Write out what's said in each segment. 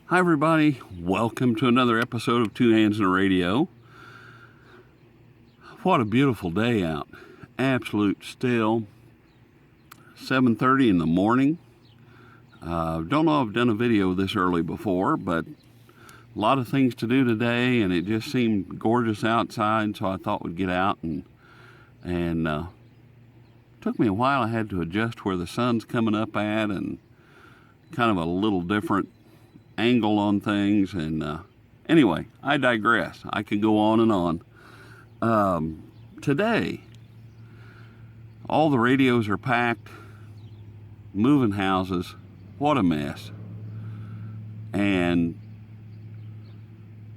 Hi everybody, welcome to another episode of Two Hands in the Radio. What a beautiful day out. Absolute still. 7:30 in the morning. Don't know if I've done a video this early before, but a lot of things to do today, and it just seemed gorgeous outside, so I thought we'd get out and took me a while. I had to adjust where the sun's coming up at and kind of a little different angle on things, and anyway, I digress. I could go on and on. Today, all the radios are packed, moving houses. What a mess. And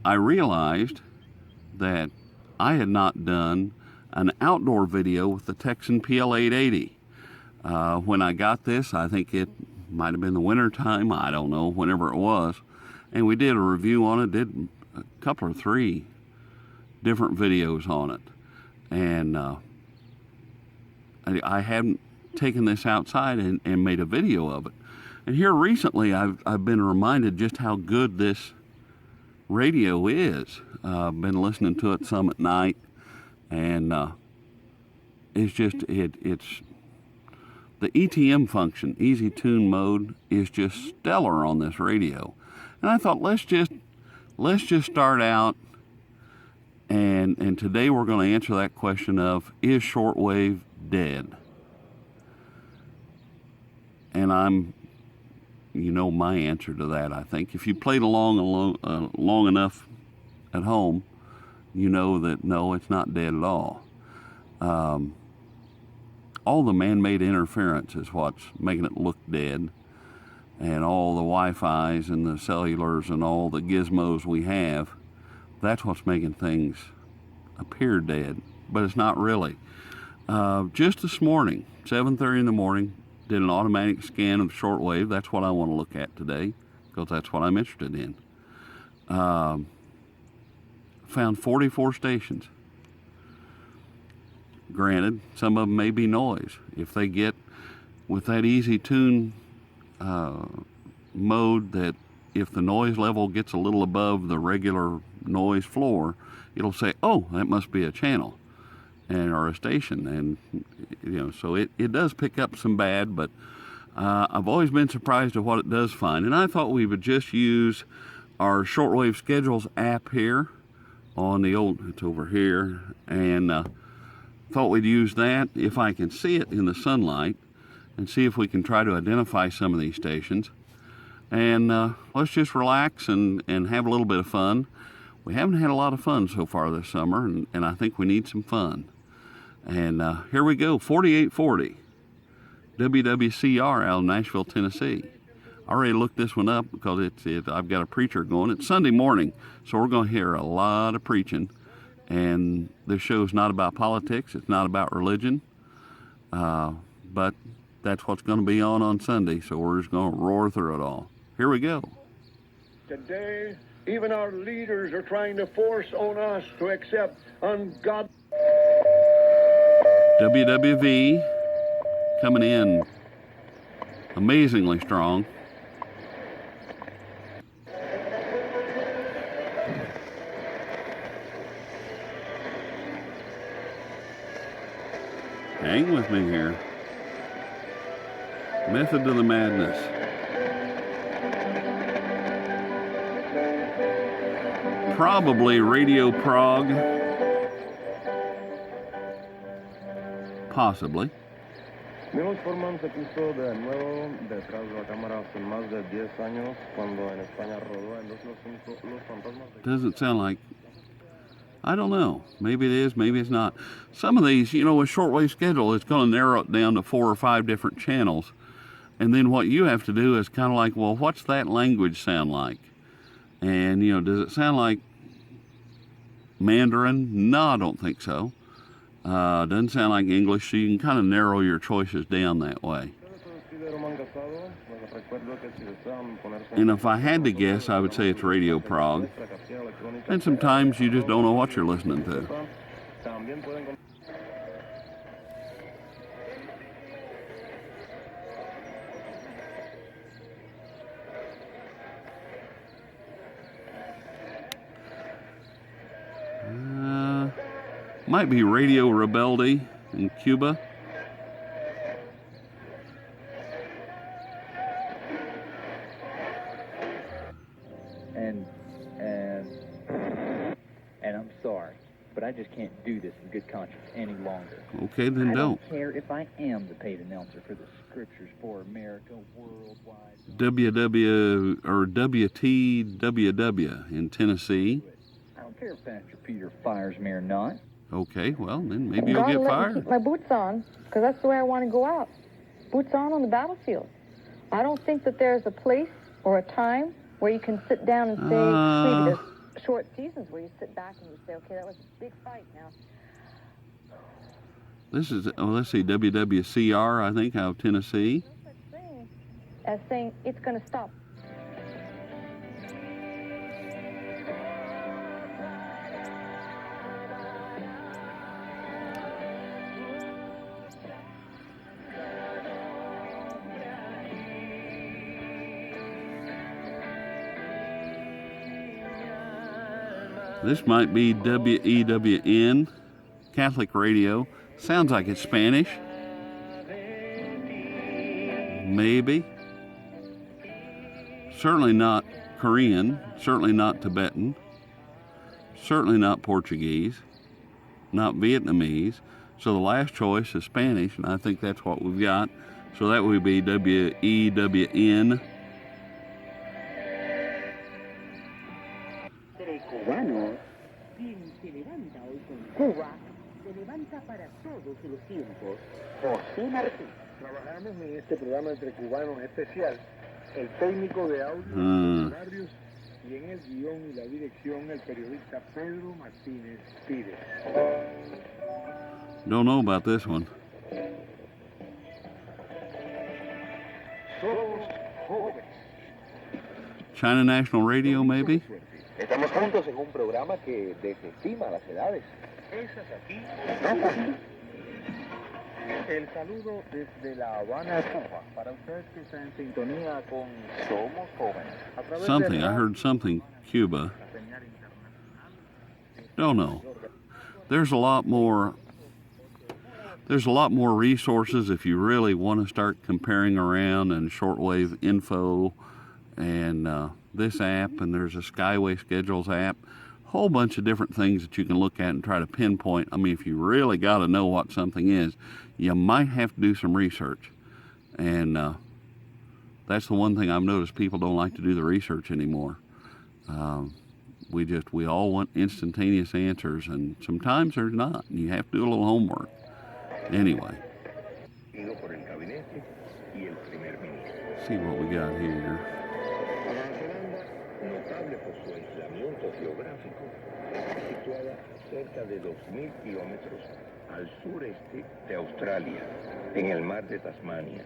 I realized that I had not done an outdoor video with the Tecsun PL-880. When I got this, I think it might have been the winter time, I don't know, whenever it was, and we did a review on it, did a couple or three different videos on it, and I hadn't taken this outside and made a video of it. And here recently I've been reminded just how good this radio is. I've been listening to it some at night, and it's just it's the ETM function, easy tune mode, is just stellar on this radio. And I thought, let's just start out, and today we're going to answer that question of, is shortwave dead? And you know my answer to that, I think. If you played along long enough at home, you know that no, it's not dead at all. All the man-made interference is what's making it look dead, and all the Wi-Fi's and the cellulars and all the gizmos we have, that's what's making things appear dead, but it's not really. Just this morning, 7:30 in the morning, did an automatic scan of shortwave. That's what I want to look at today, because that's what I'm interested in. Found 44 stations. Granted, some of them may be noise. If they get with that easy tune mode, that if the noise level gets a little above the regular noise floor, it'll say, oh, that must be a channel or a station. And so it does pick up some bad, but I've always been surprised at what it does find. And I thought we would just use our Shortwave Schedules app here on the old, it's over here, and thought we'd use that if I can see it in the sunlight, and see if we can try to identify some of these stations. And let's just relax and have a little bit of fun. We haven't had a lot of fun so far this summer, and I think we need some fun. And here we go, 4840 WWCR out of Nashville, Tennessee. I already looked this one up because I've got a preacher going. It's Sunday morning, so we're going to hear a lot of preaching. And this show's not about politics, it's not about religion, but that's what's going to be on Sunday, so we're just going to roar through it all. Here we go. Today, even our leaders are trying to force on us to accept ungodly. WWV coming in amazingly strong. Hang with me here. Method to the madness. Probably Radio Prague. Possibly. Miloš Forman se puso de nuevo detrás de la cámara hace más de 10 años cuando en España rodó en Los Fantasmas. Doesn't sound like, I don't know. Maybe it is, maybe it's not. Some of these, with shortwave schedule, it's going to narrow it down to 4 or 5 different channels. And then what you have to do is kind of like, well, what's that language sound like? And, does it sound like Mandarin? No, I don't think so. Doesn't sound like English, so you can kind of narrow your choices down that way. And if I had to guess, I would say it's Radio Prague. And sometimes you just don't know what you're listening to. Might be Radio Rebelde in Cuba. And I'm sorry, but I just can't do this in good conscience any longer. Okay, then I don't. care if I am the paid announcer for the Scriptures for America worldwide. WW or WTWW in Tennessee. I don't care if Pastor Peter fires me or not. Okay, well then maybe you'll God get let me fired. keep my boots on, because that's the way I want to go out. Boots on the battlefield. I don't think that there's a place or a time where you can sit down and say, maybe there's short seasons where you sit back and you say, okay, that was a big fight now. This is, let's see, WWCR, I think, out of Tennessee. No such thing as saying it's going to stop. This might be WEWN, Catholic Radio. Sounds like it's Spanish. Maybe. Certainly not Korean, certainly not Tibetan, certainly not Portuguese, not Vietnamese. So the last choice is Spanish, and I think that's what we've got. So that would be WEWN. Cubano, quien se levanta hoy con Cuba, se levanta para todos los tiempos. José Martín. Trabajamos en este programa entre cubanos especial, el técnico de audio, Barrios, y en el guión y la dirección el periodista Pedro Martínez Pires. Don't know about this one. Somos jóvenes. China National Radio, maybe? Estamos juntos en un programa que desestima las edades. Esas aquí. El saludo desde La Habana, Cuba, para usted que está en sintonía con Somos Jóvenes. A través Something, de I heard something, Cuba. Don't know. There's a lot more resources if you really want to start comparing around, and shortwave info and this app, and there's a Skyway Schedules app, whole bunch of different things that you can look at and try to pinpoint. I mean, if you really got to know what something is, you might have to do some research. And that's the one thing I've noticed, people don't like to do the research anymore. We all want instantaneous answers, and sometimes there's not. You have to do a little homework. Anyway. See what we got here. Notable por su aislamiento geográfico, está situada cerca de 2.000 kilómetros al sureste de Australia, en el mar de Tasmania,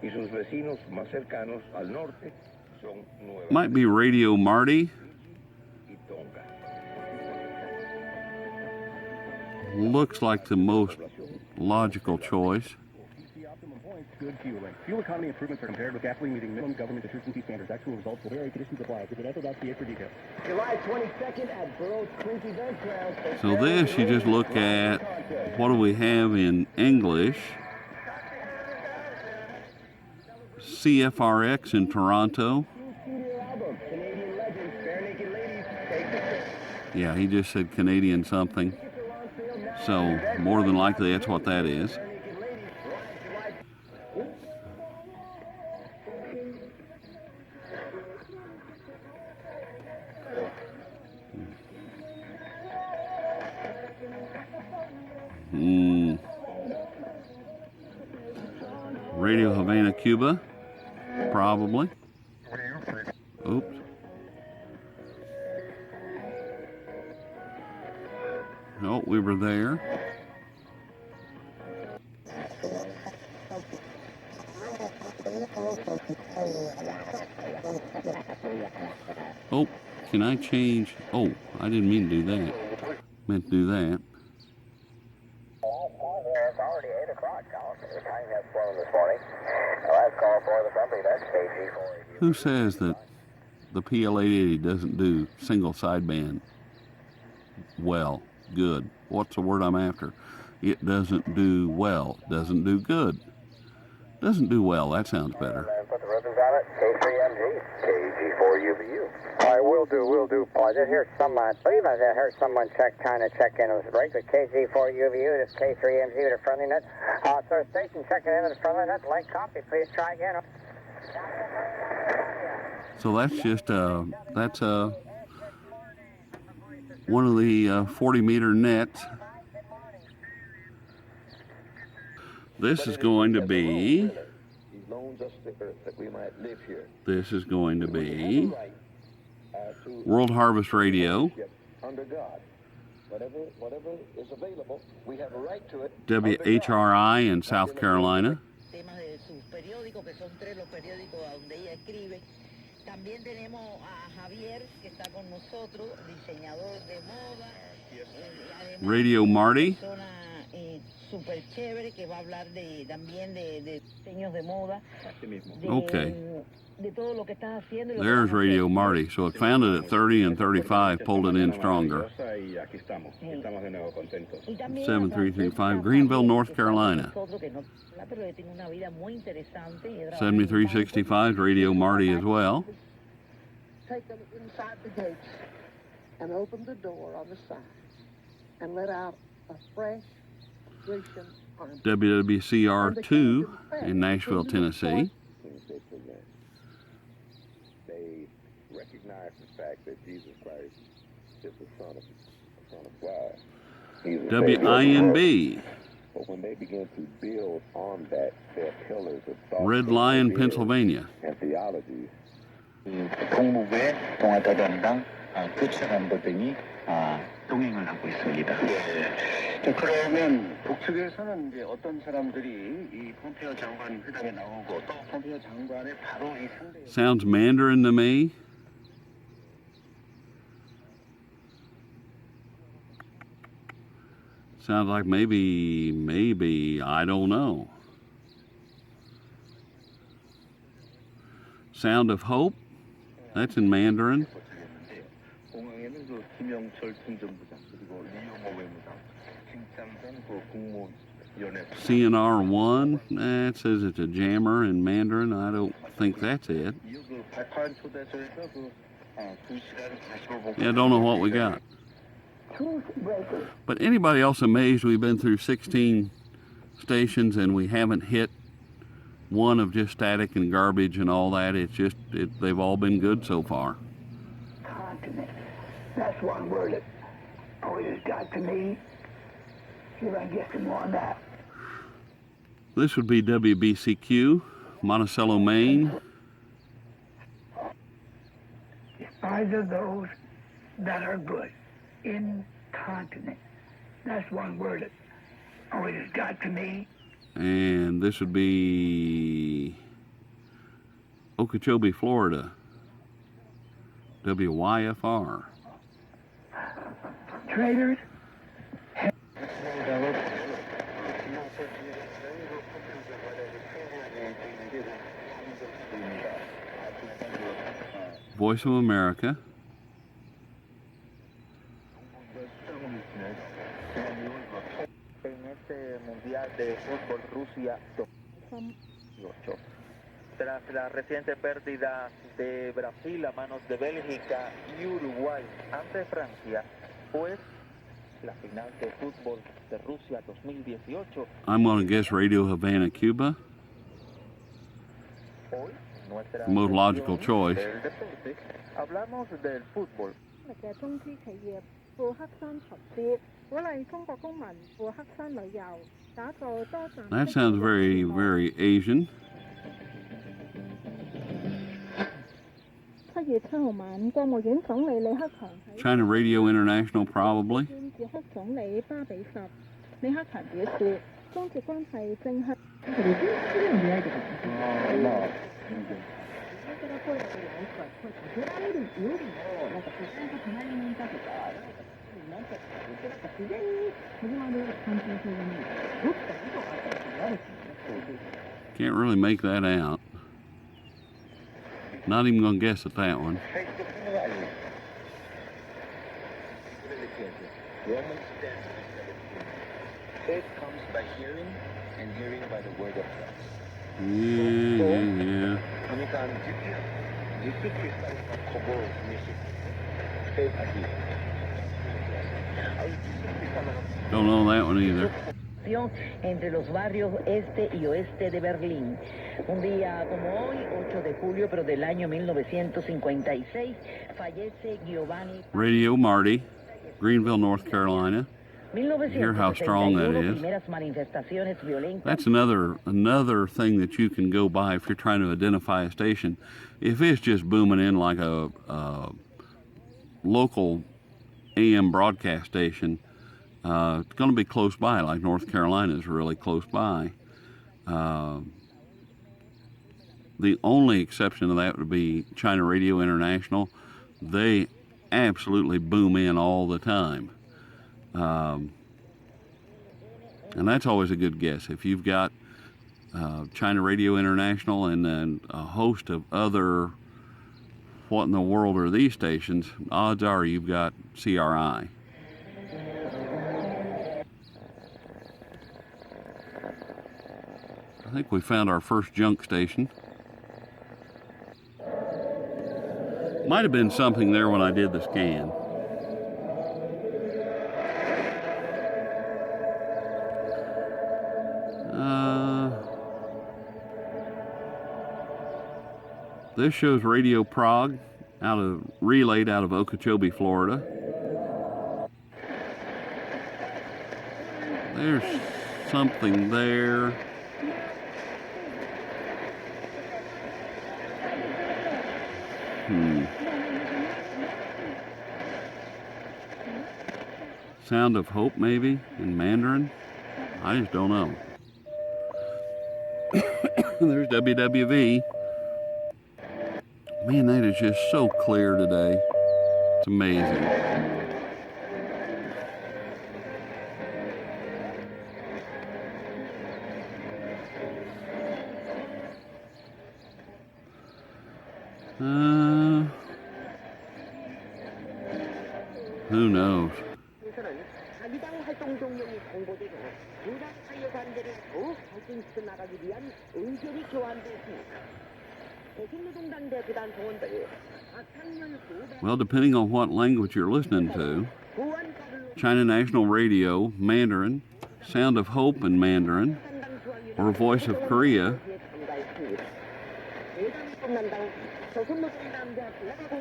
y sus vecinos más cercanos al norte son Nueva Might be Radio Marty. y Tonga. Looks like the most logical choice. Good fueling. Fuel economy improvements are compared with gasoline meeting minimum government efficiency standards. Actual results will vary. Conditions apply. Visit esso.ca for details. July 22nd at Burroughs Creek Event Grounds. So this, you just look at what do we have in English. CFRX in Toronto. Yeah, he just said Canadian something. So more than likely that's what that is. Radio Havana, Cuba, probably. Oops. No, we were there. Oh, can I change? Oh, I didn't mean to do that. Meant to do that. It's already 8 o'clock, Colin. The time has flown this morning. Last call for the company, that's KG4. Who says that the PL-880 doesn't do single sideband well, good? what's the word I'm after? It doesn't do well. Doesn't do good. Doesn't do well. That sounds better. Put the ribbons on it. K3MG, KG4UVU. All right, will do. Paul, I did hear I believe I heard someone check in with the break with KG4UVU, this K3MG with a friendly net. So station checking in with a friendly net. Light copy, please try again. So that's just one of the 40-meter nets. This is going to be. This is going to be World Harvest Radio. WHRI in South Carolina. También tenemos a Javier, que está con nosotros, diseñador de moda. Radio Marty. Súper chévere, que va a hablar también de diseños de moda. Okay. De todo lo que estás haciendo. There's Radio Marty. So it found it at 30 and 35, pulled it in stronger. 7335, Greenville, North Carolina. 7365 Radio Marty as well. Take them inside the gates and open the door on the side and let out a fresh Grecian army. WWCR2 in Nashville, Tennessee. They recognize the fact that Jesus Christ is the Son of God. WINB. But when they begin to build on that, their pillars of thought, Red Lion, Pennsylvania. and theology. 동무부의 동아대단당 교체감도 등이 동행을 하고 있습니다. 그러면 북측에서는 이제 어떤 사람들이 이 폼페이오 장관 회담에 나오고 또 폼페이오 장관의 바로 이 상대. Sounds Mandarin to me. Sounds like maybe, I don't know. Sound of Hope. That's in Mandarin. 공항에는 그 김영철 통전부장 그리고 이용호 외무장, 김창선 그 국무위원회. CNR1. It says it's a jammer in Mandarin. I don't think that's it. 그 발판 초대소에서 그 2시간 45분. Yeah, I don't know what we got. But anybody else amazed we've been through 16 stations and we haven't hit one of just static and garbage and all that? It's just, they've all been good so far. Continent. That's one word that always got to me. See if I can get some more on that. This would be WBCQ, Monticello, Maine. Eyes of those that are good. Incontinent. That's one word that always got to me. And this would be Okeechobee, Florida. WYFR. Traitors. Voice of America. En este Mundial de Fútbol Rusia 2018. Tras la reciente pérdida de Brasil a manos de Bélgica y Uruguay ante Francia, pues la final de fútbol de Rusia 2018. I'm going to guess Radio Havana, Cuba. Hoy, nuestra Most logical choice. del deporte, hablamos del fútbol. 嘅中資企業富克山投資，鼓勵中國公民赴克山旅遊，打造多站。 That sounds very, very Asian. 7月7號晚，國務院總理李克強喺 China Radio International, probably. 捷克總理巴比什。李克強表示，中捷關係正向。 Can't really make that out. Not even going to guess at that one. Faith comes by hearing, and hearing by the word of God. Yeah. 그러니까 예수 그리스도의 거부 미시 faith aquí. Don't know that one either. Entre los barrios este y oeste de Berlín. Un día como hoy, 8 de julio, pero del año 1956, fallece Giovanni. Radio Marty, Greenville, North Carolina. Hear how strong that is. That's another thing that you can go by if you're trying to identify a station. If it's just booming in like a local AM broadcast station, it's going to be close by, like North Carolina is really close by. The only exception to that would be China Radio International. They absolutely boom in all the time. And that's always a good guess. If you've got China Radio International and then a host of other, what in the world are these stations, odds are you've got CRI. I think we found our first junk station. Might have been something there when I did the scan. This shows Radio Prague, relayed out of Okeechobee, Florida. There's something there. Sound of Hope, maybe, in Mandarin? I just don't know. There's WWV. Man, that is just so clear today. It's amazing. Who knows? Well, depending on what language you're listening to, China National Radio, Mandarin, Sound of Hope in Mandarin, or Voice of Korea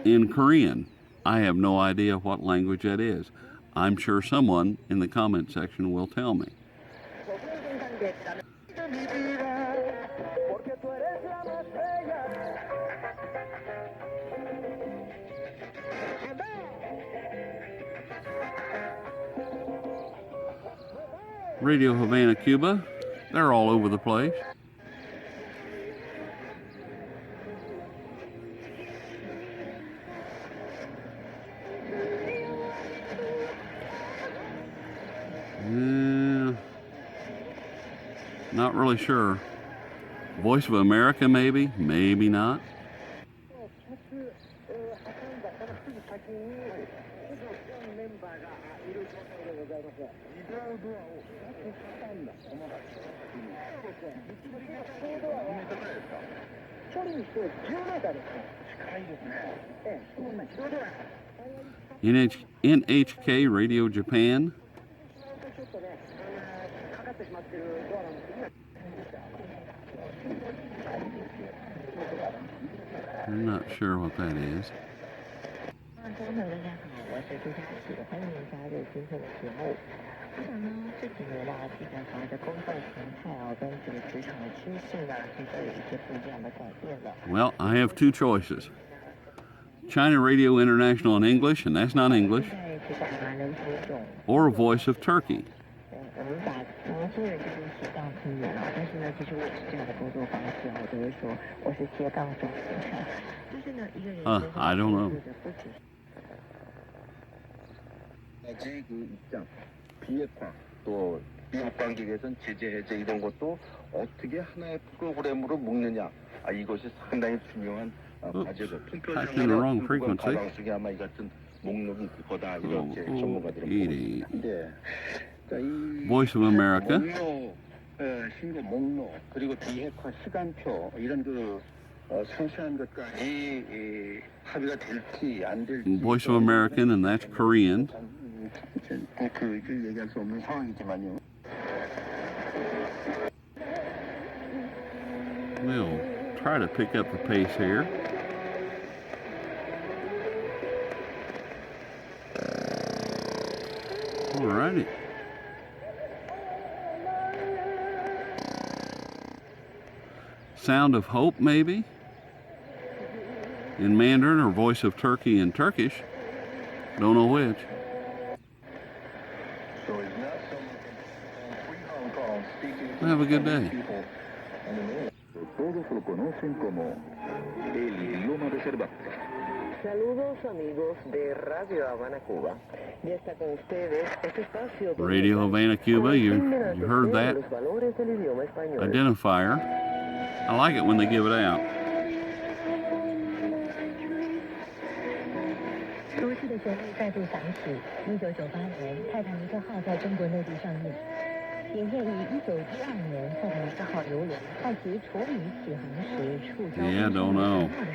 in Korean. I have no idea what language that is. I'm sure someone in the comment section will tell me. Radio Havana, Cuba. They're all over the place. Not really sure. Voice of America, maybe? Maybe not. NHK Radio Japan. I'm not sure what that is. Well, I have two choices. China Radio International in English, and that's not English, or a Voice of Turkey. I don't know. 또 미국 관객에선 제재 해제 이런 것도 어떻게 하나의 프로그램으로 묶느냐, 이것이 상당히 중요한 과제죠. 통편성이나 가방 속에 아마 이 같은 목록이 있을 거다 이렇게 전문가들은 보고 있습니다. Voice of America. 목록, 신고 목록, 그리고 비핵화 시간표 이런 상세한 것까지 합의가 될지 안 될지. Voice of American, and that's Korean. 그 얘기할 수 없는 상황이지만요. We'll try to pick up the pace here. Alrighty. Sound of Hope, maybe? In Mandarin, or Voice of Turkey in Turkish. Don't know which. Have a good day. Todos lo conocen como el idioma de Cervantes. Saludos amigos de Radio Habana, Cuba. Ya está con ustedes este espacio. Radio Havana, Cuba. You heard that Los valores del idioma español. identifier. I like it when they give it out. 熟悉的旋律再度响起。1998年，《泰坦尼克号》在中国内地上映。影片以1912年泰坦尼克号游轮好奇处女起航时触礁沉没的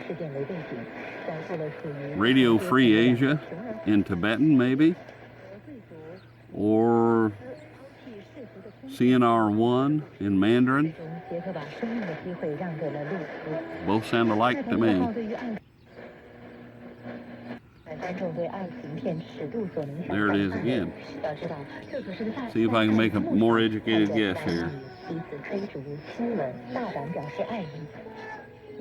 事件为背景，讲述了属于 Radio Free Asia in Tibetan, maybe? Or CNR1 in Mandarin? 杰克把生命的机会让给了露丝。 Both sound alike to me. 观众对爱情片尺度所能想 There 象 it is again. 要知道，这可是个大 See if I can make a more educated guess here. 彼此追逐、亲吻、大胆表示爱意。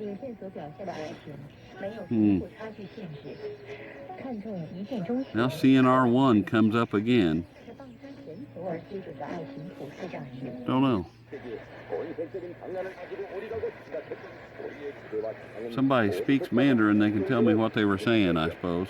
影片所表现的爱情没有贫富差距限制，看重一见钟情。 Now CNR1 comes up again. 放开全球而基准的爱情普世价值。 Don't know. Somebody speaks Mandarin, they can tell me what they were saying, I suppose.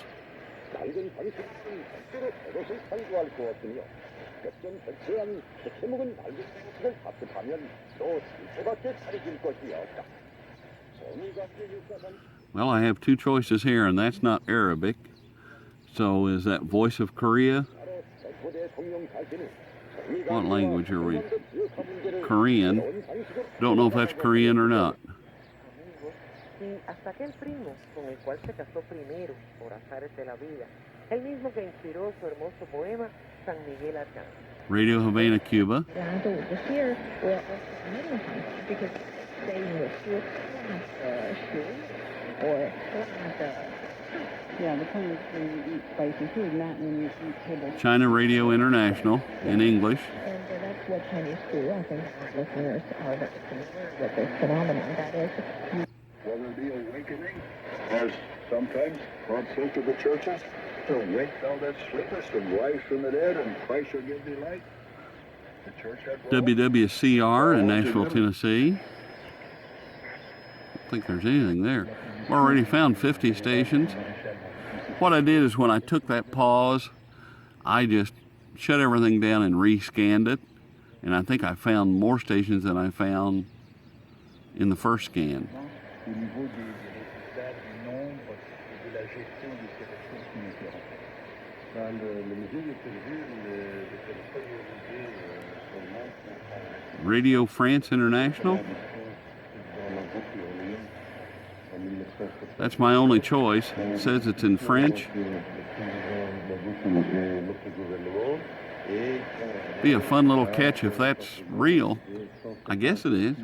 Well, I have two choices here, and that's not Arabic. So is that Voice of Korea? What language are we? Korean. Don't know if that's Korean or not. Hasta aquel primo con el cual se casó primero por azares de la vida, el mismo que inspiró su hermoso poema San Miguel Arcángel. Radio Havana, Cuba. 然后我的 here will many times because saying the 是辣的食物 or 辣的 Yeah, the point is by including that when you eat table. China Radio International in English. And that's what Chinese do. I think our listeners are very familiar with this phenomenon. That is, Whether the awakening, as sometimes God says to the churches, to wake thou that sleepest and rise from the dead, and Christ shall give thee light. The church had WWCR in Nashville, Tennessee. I don't think there's anything there. We've already found 50 stations. What I did is when I took that pause, I just shut everything down and rescanned it. And I think I found more stations than I found in the first scan. au niveau des résultats du nombre et de la gestion de ces ressources qui nous feront. Dans le musée de Péruville, le téléphone réalisé seulement Radio France International. That's my only choice. It says it's in French. Be a fun little catch if that's real. I guess it is.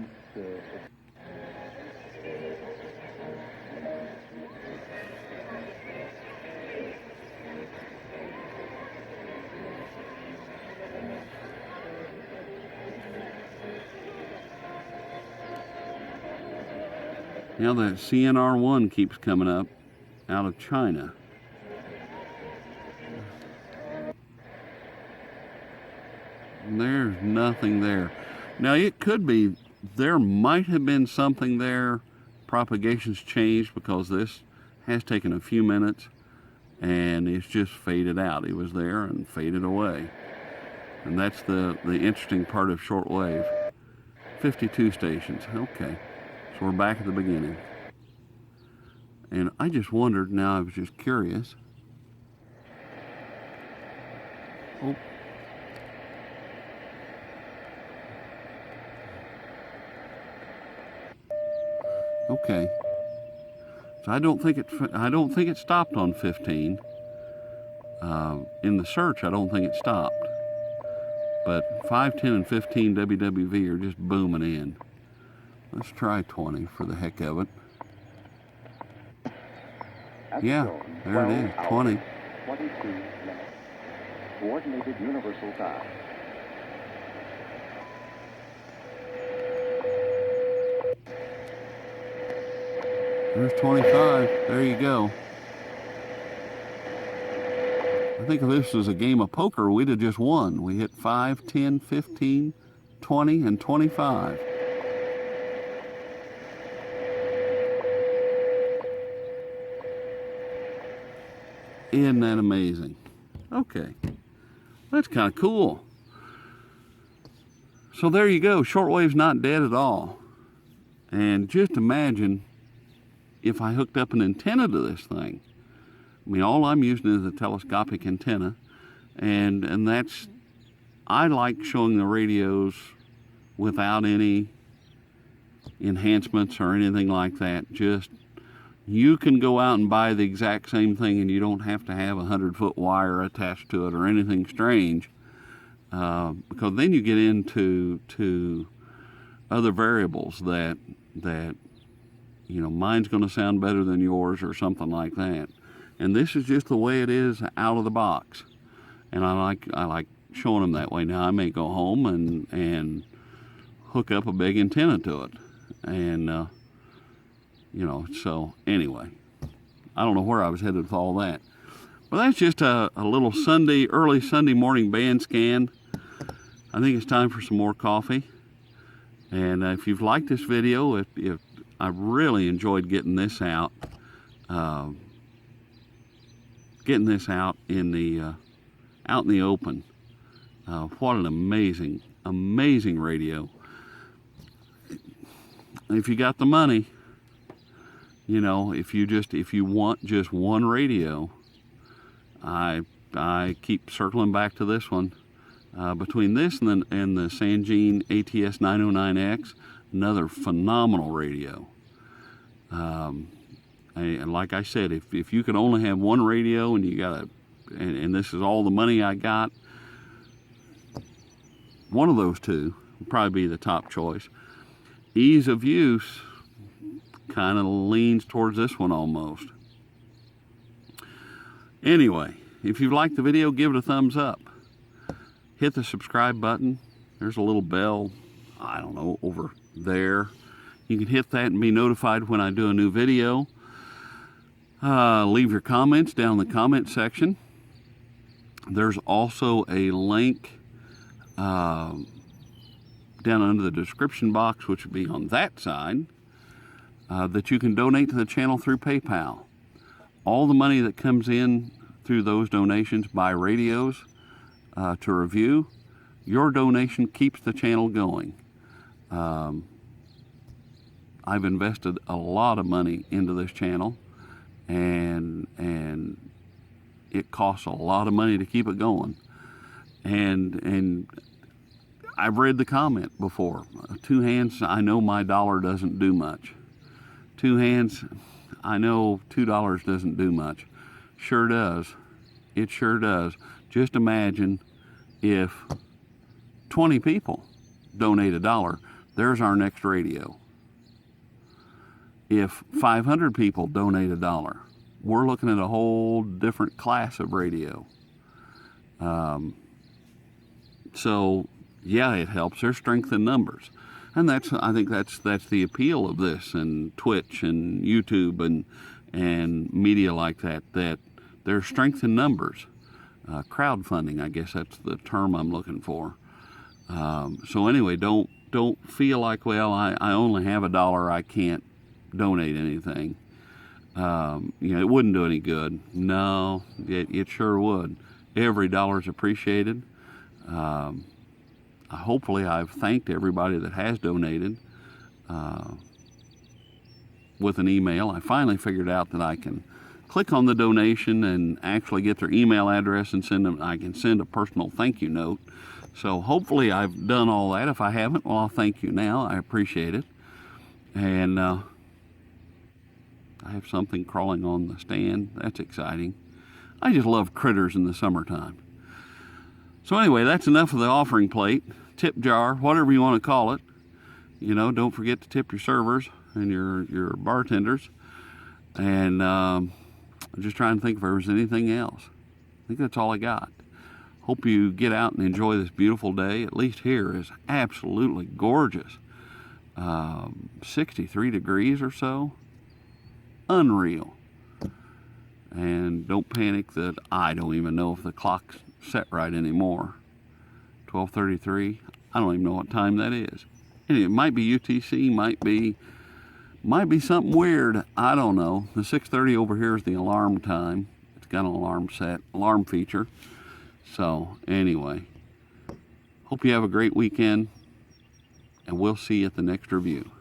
Now the CNR1 keeps coming up out of China. There's nothing there. Now it could be, there might have been something there. Propagation's changed because this has taken a few minutes and it's just faded out. It was there and faded away. And that's the interesting part of shortwave. 52 stations, okay. So we're back at the beginning. And I just wondered, now I was just curious. Oh. Okay. So I don't think it stopped on 15. In the search, I don't think it stopped. But 5, 10, and 15 WWV are just booming in. Let's try 20 for the heck of it. Yeah, there it is, 20. 22 minutes. Coordinated Universal Time. There's 25. There you go. I think if this was a game of poker, we'd have just won. We hit 5, 10, 15, 20, and 25. Isn't that amazing? Okay. That's kind of cool. So there you go. Shortwave's not dead at all. And just imagine if I hooked up an antenna to this thing. I mean, all I'm using is a telescopic antenna, and that's, I like showing the radios without any enhancements or anything like that. Just, you can go out and buy the exact same thing, and you don't have to have a 100-foot wire attached to it or anything strange, because then you get into other variables that you know, mine's going to sound better than yours or something like that. And this is just the way it is out of the box. And I like showing them that way. Now I may go home and hook up a big antenna to it. And, you know, so anyway, I don't know where I was headed with all that. But that's just a little early Sunday morning band scan. I think it's time for some more coffee. And if you've liked this video, if I really enjoyed getting this out. Getting this out in the open. What an amazing radio. If you got the money, you know, if you want just one radio, I keep circling back to this one. Between this and the Sangean ATS 909X, another phenomenal radio. And like I said, if you could only have one radio and you got and this is all the money I got, one of those two would probably be the top choice. Ease of use kind of leans towards this one almost. Anyway, if you liked the video, give it a thumbs up. Hit the subscribe button. There's a little bell, I don't know, over there. You can hit that and be notified when I do a new video. Leave your comments down in the comment section. There's also a link down under the description box, which would be on that side, that you can donate to the channel through PayPal. All the money that comes in through those donations buy radios to review. Your donation keeps the channel going. I've invested a lot of money into this channel, and it costs a lot of money to keep it going. And I've read the comment before. Two hands, I know my dollar doesn't do much. Two hands, I know $2 doesn't do much. Sure does. It sure does. Just imagine if 20 people donate $1, there's our next radio. If 500 people donate $1, we're looking at a whole different class of radio. So yeah, it helps. There's strength in numbers, and I think that's the appeal of this, and Twitch and YouTube and media like that. That there's strength in numbers. Crowdfunding, I guess that's the term I'm looking for. So anyway, don't feel like, well, I only have $1, I can't donate anything. You know, it wouldn't do any good. No, it sure would. Every dollar's appreciated. Hopefully I've thanked everybody that has donated with an email. I finally figured out that I can click on the donation and actually get their email address and I can send a personal thank you note. So hopefully I've done all that. If I haven't, well, I'll thank you now. I appreciate it. And I have something crawling on the stand. That's exciting. I just love critters in the summertime. So anyway, that's enough of the offering plate, tip jar, whatever you want to call it. You know, don't forget to tip your servers and your bartenders. And I'm just trying to think if there was anything else. I think that's all I got. Hope you get out and enjoy this beautiful day. At least here is absolutely gorgeous. 63 degrees or so. Unreal. And don't panic that I don't even know if the clock's set right anymore. 12:33. I don't even know what time that is. Anyway, it might be UTC, might be something weird. I don't know. The 6:30 over here is the alarm time. It's got an alarm feature. So anyway, hope you have a great weekend, and we'll see you at the next review.